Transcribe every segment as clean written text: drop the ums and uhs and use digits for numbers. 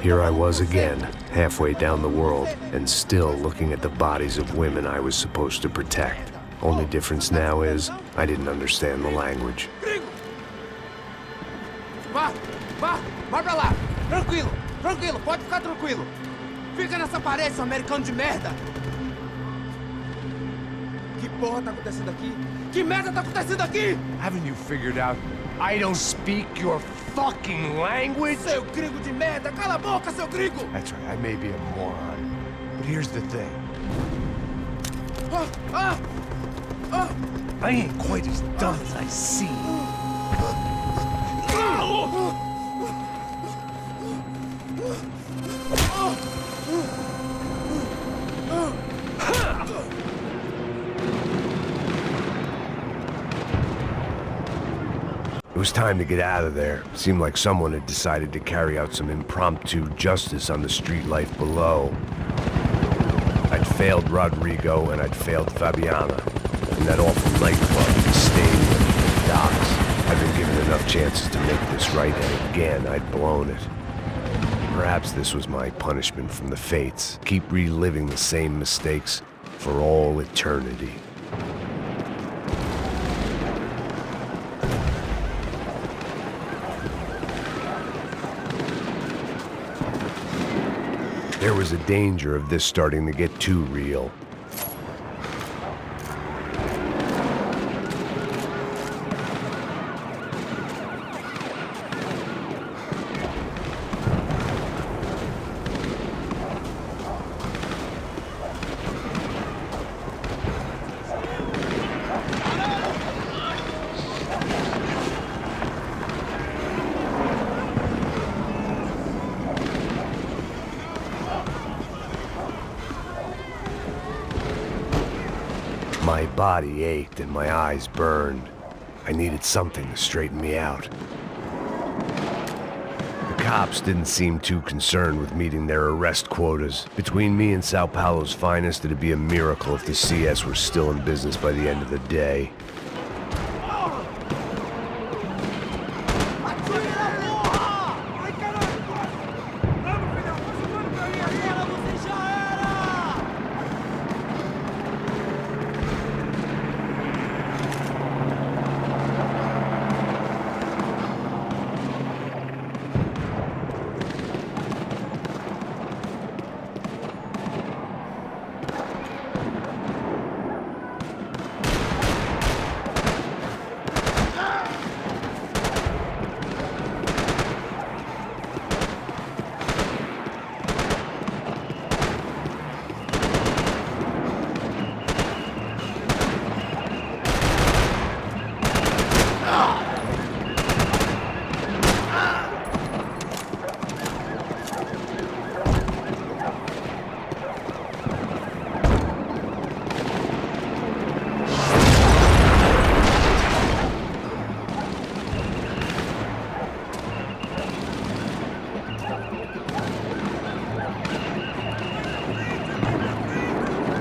Here I was again, halfway down the world, and still looking at the bodies of women I was supposed to protect. Only difference now is, I didn't understand the language. Vai pra lá! Tranquilo, pode ficar tranquilo. Fica nessa parede, seu americano de merda! Que porra tá acontecendo aqui? Que merda tá acontecendo aqui? Haven't you figured out I don't speak your fucking language? Seu gringo de merda! Cala a boca, seu gringo! That's right, I may be a moron, but here's the thing. I ain't quite as dumb as I seem. It was time to get out of there. Seemed like someone had decided to carry out some impromptu justice on the street life below. I'd failed Rodrigo and I'd failed Fabiana. And that awful nightclub, the stadium, the docks. I'd been given enough chances to make this right, and again, I'd blown it. Perhaps this was my punishment from the fates. Keep reliving the same mistakes for all eternity. There was a danger of this starting to get too real. My body ached and my eyes burned. I needed something to straighten me out. The cops didn't seem too concerned with meeting their arrest quotas. Between me and São Paulo's finest, it'd be a miracle if the CS were still in business by the end of the day.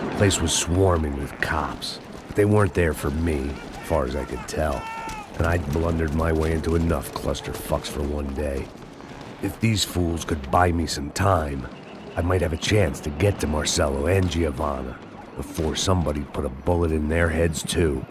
The place was swarming with cops, but they weren't there for me, as far as I could tell. And I'd blundered my way into enough clusterfucks for one day. If these fools could buy me some time, I might have a chance to get to Marcelo and Giovanna before somebody put a bullet in their heads too.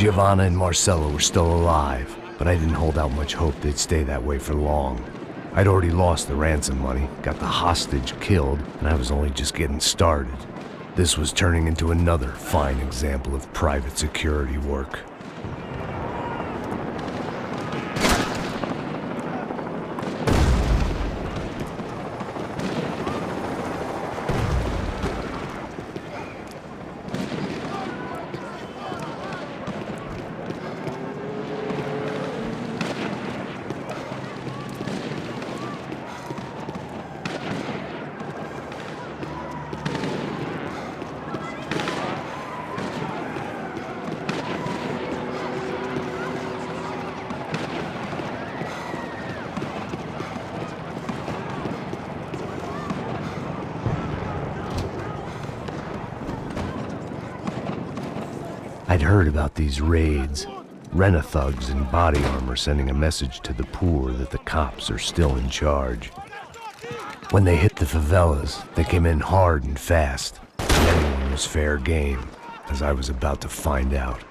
Giovanna and Marcello were still alive, but I didn't hold out much hope they'd stay that way for long. I'd already lost the ransom money, got the hostage killed, and I was only just getting started. This was turning into another fine example of private security work. I'd heard about these raids, rent-a-thugs in body armor sending a message to the poor that the cops are still in charge. When they hit the favelas, they came in hard and fast, and anyone was fair game, as I was about to find out.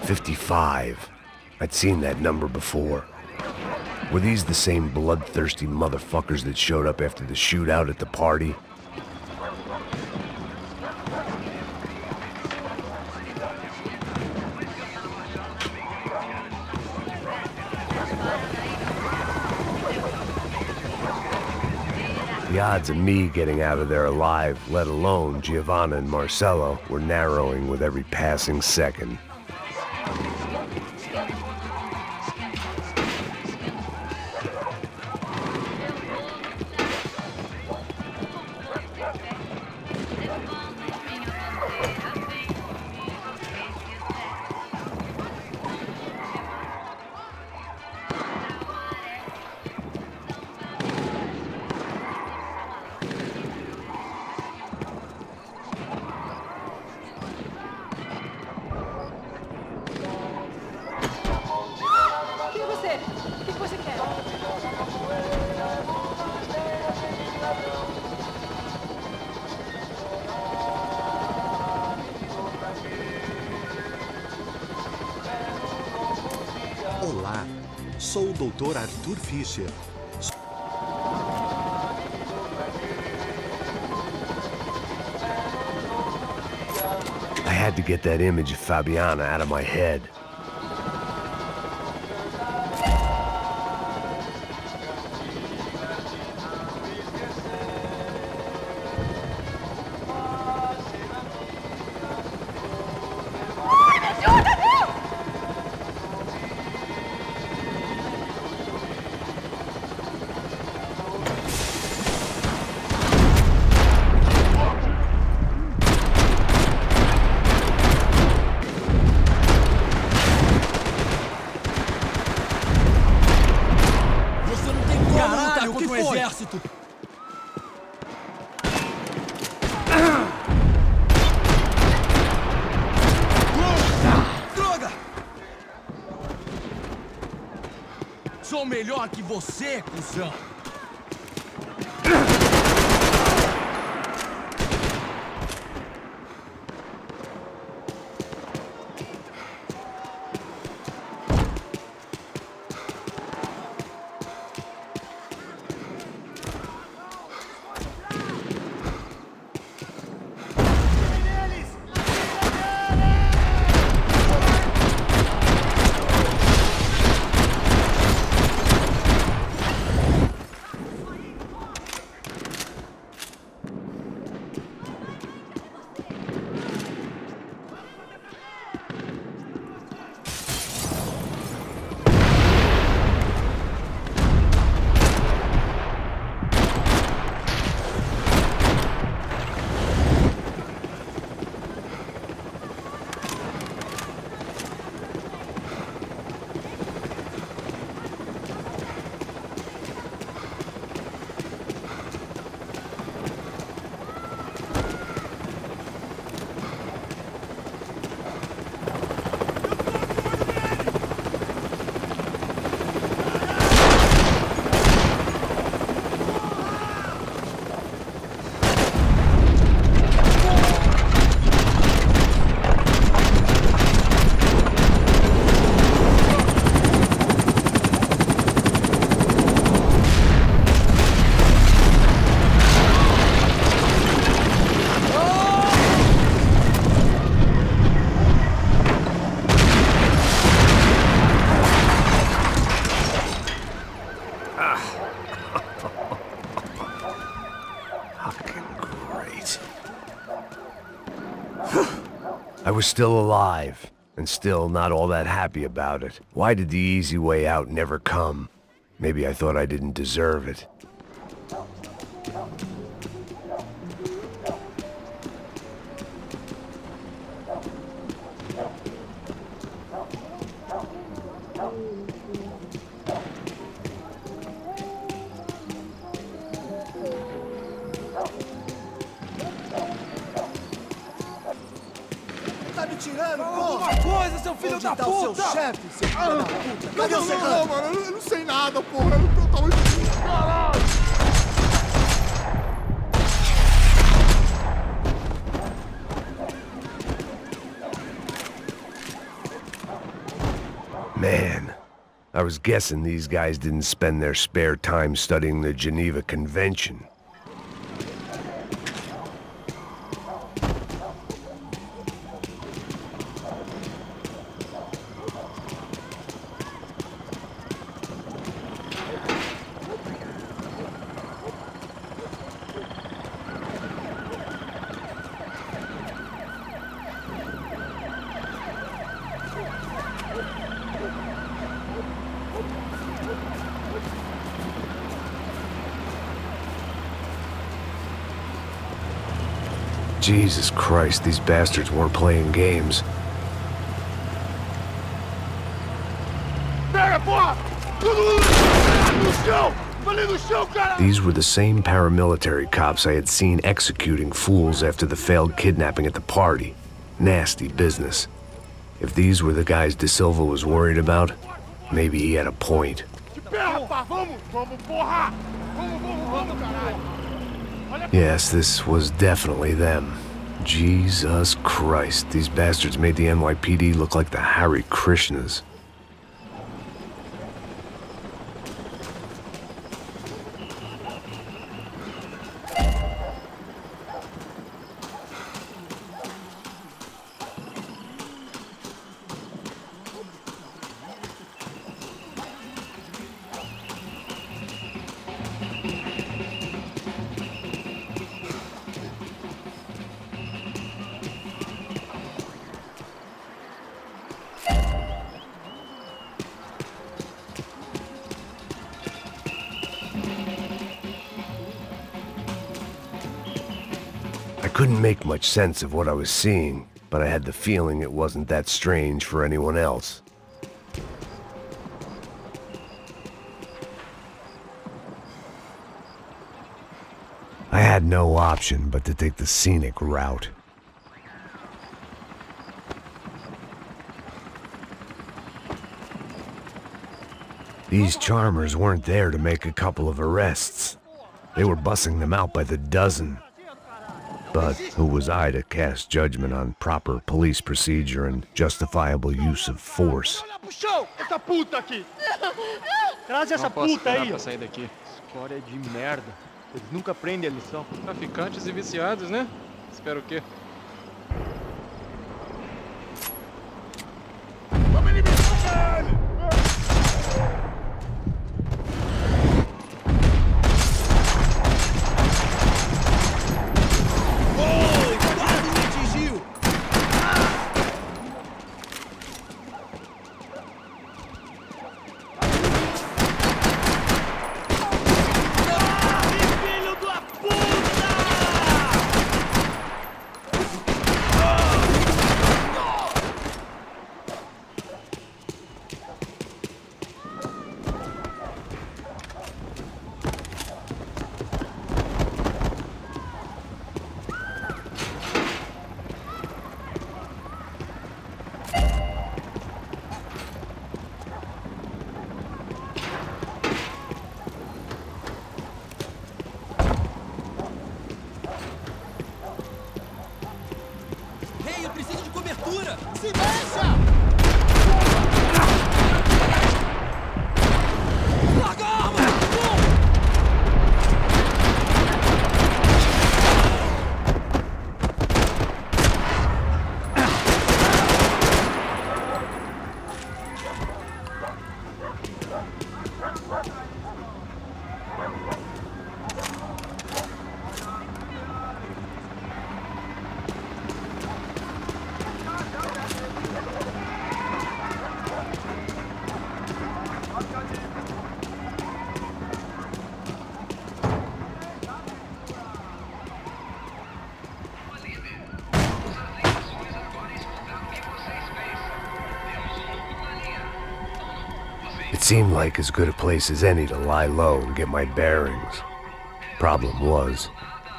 "55. I'd seen that number before. Were these the same bloodthirsty motherfuckers that showed up after the shootout at the party? The odds of me getting out of there alive, let alone Giovanna and Marcello, were narrowing with every passing second. Sou o Dr. Arthur Fisher. I had to get that image of Fabiana out of my head. Exército! Droga! Sou melhor que você, cuzão! I was still alive, and still not all that happy about it. Why did the easy way out never come? Maybe I thought I didn't deserve it. Tirando, alguma coisa, seu filho da puta! Onde tá o seu chefe, seu filho da puta? Cadê o serrano? Não, mano, eu não sei nada, porra. Eu não tô muito... Caralho! Man, I was guessing these guys didn't spend their spare time studying the Geneva Convention. Jesus Christ, these bastards weren't playing games. These were the same paramilitary cops I had seen executing fools after the failed kidnapping at the party. Nasty business. If these were the guys De Silva was worried about, maybe he had a point. Yes, this was definitely them. Jesus Christ, these bastards made the NYPD look like the Hare Krishnas. couldn't make much sense of what I was seeing, but I had the feeling it wasn't that strange for anyone else. I had no option but to take the scenic route. These charmers weren't there to make a couple of arrests. They were bussing them out by the dozen. But who was I to cast judgment on proper police procedure and justifiable use of force? Traz essa puta aí, ó. Sair daqui. História de merda. Eles nunca aprendem a lição. Traficantes e viciados, né? Espero o quê? It seemed like as good a place as any to lie low and get my bearings. Problem was,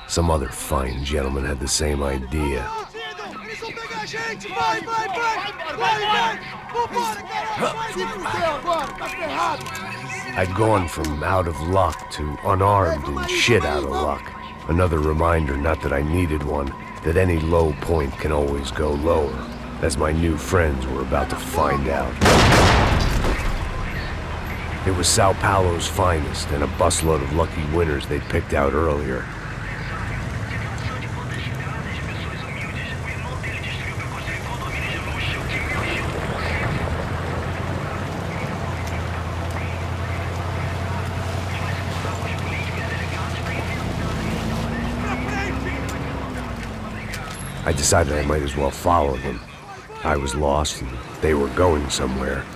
some other fine gentleman had the same idea. I'd gone from out of luck to unarmed and shit out of luck. Another reminder, not that I needed one, that any low point can always go lower, as my new friends were about to find out. It was São Paulo's finest and a busload of lucky winners they'd picked out earlier. I decided I might as well follow them. I was lost and they were going somewhere,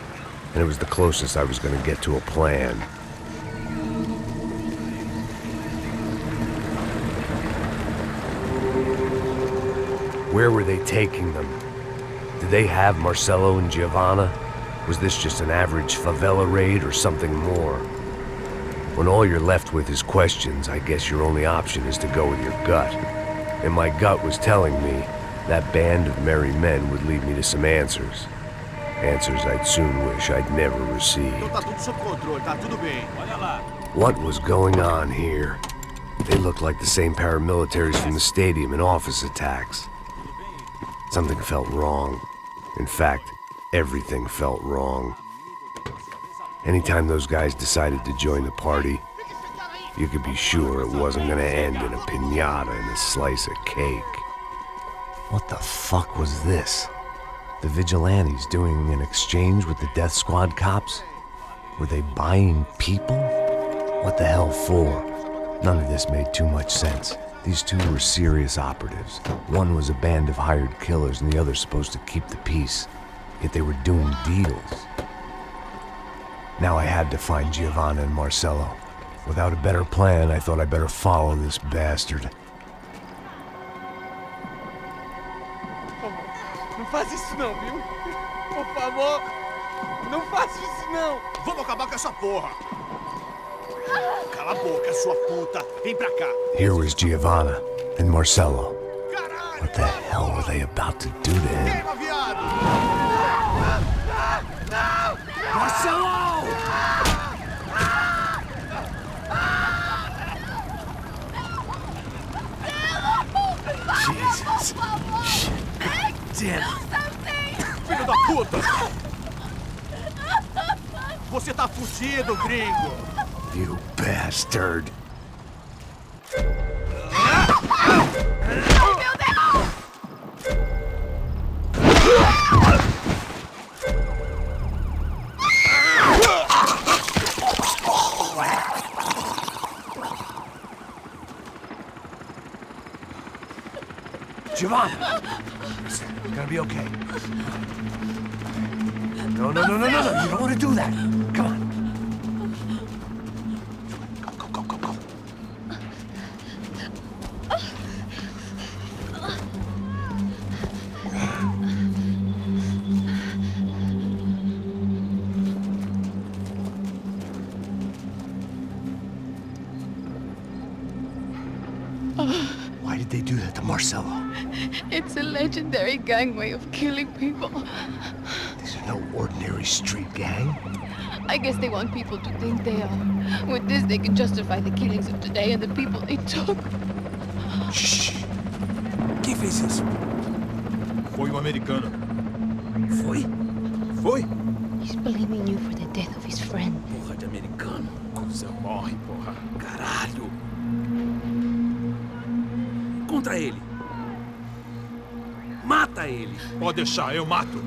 and it was the closest I was going to get to a plan. Where were they taking them? Did they have Marcelo and Giovanna? Was this just an average favela raid or something more? When all you're left with is questions, I guess your only option is to go with your gut. And my gut was telling me that band of merry men would lead me to some answers. Answers I'd soon wish I'd never received. What was going on here? They looked like the same paramilitaries from the stadium in office attacks. Something felt wrong. In fact, everything felt wrong. Anytime those guys decided to join the party, you could be sure it wasn't gonna end in a piñata and a slice of cake. What the fuck was this? The vigilantes doing an exchange with the death squad cops? Were they buying people? What the hell for? None of this made too much sense. These two were serious operatives. One was a band of hired killers and the other supposed to keep the peace. Yet they were doing deals. Now I had to find Giovanna and Marcelo. Without a better plan, I thought I'd better follow this bastard. faz isso não, viu? Por favor, não faça isso não. Vamos acabar com essa porra. Cala a boca, sua puta. Vem pra cá. Here was Giovanna and Marcello. What the hell were they about to do to him? Queima, viado. Marcelo! Jesus. Damn. Filho da puta. Você tá fudido, gringo. You bastard. Giovanna! Listen, you're gonna be okay. No. You don't want to do that. Come on. Go. Why did they do that to Marcello? It's a legendary gang way of killing people. These are no ordinary street gang. I guess they want people to think they are. With this, they can justify the killings of today and the people they took. Shh. Quem fez isso? Foi um americano. Foi? Foi? He's blaming you for the death of his friend. Porra de americano. Cusão morre, porra. Caralho. Contra ele. Mata ele. Pode deixar, eu mato.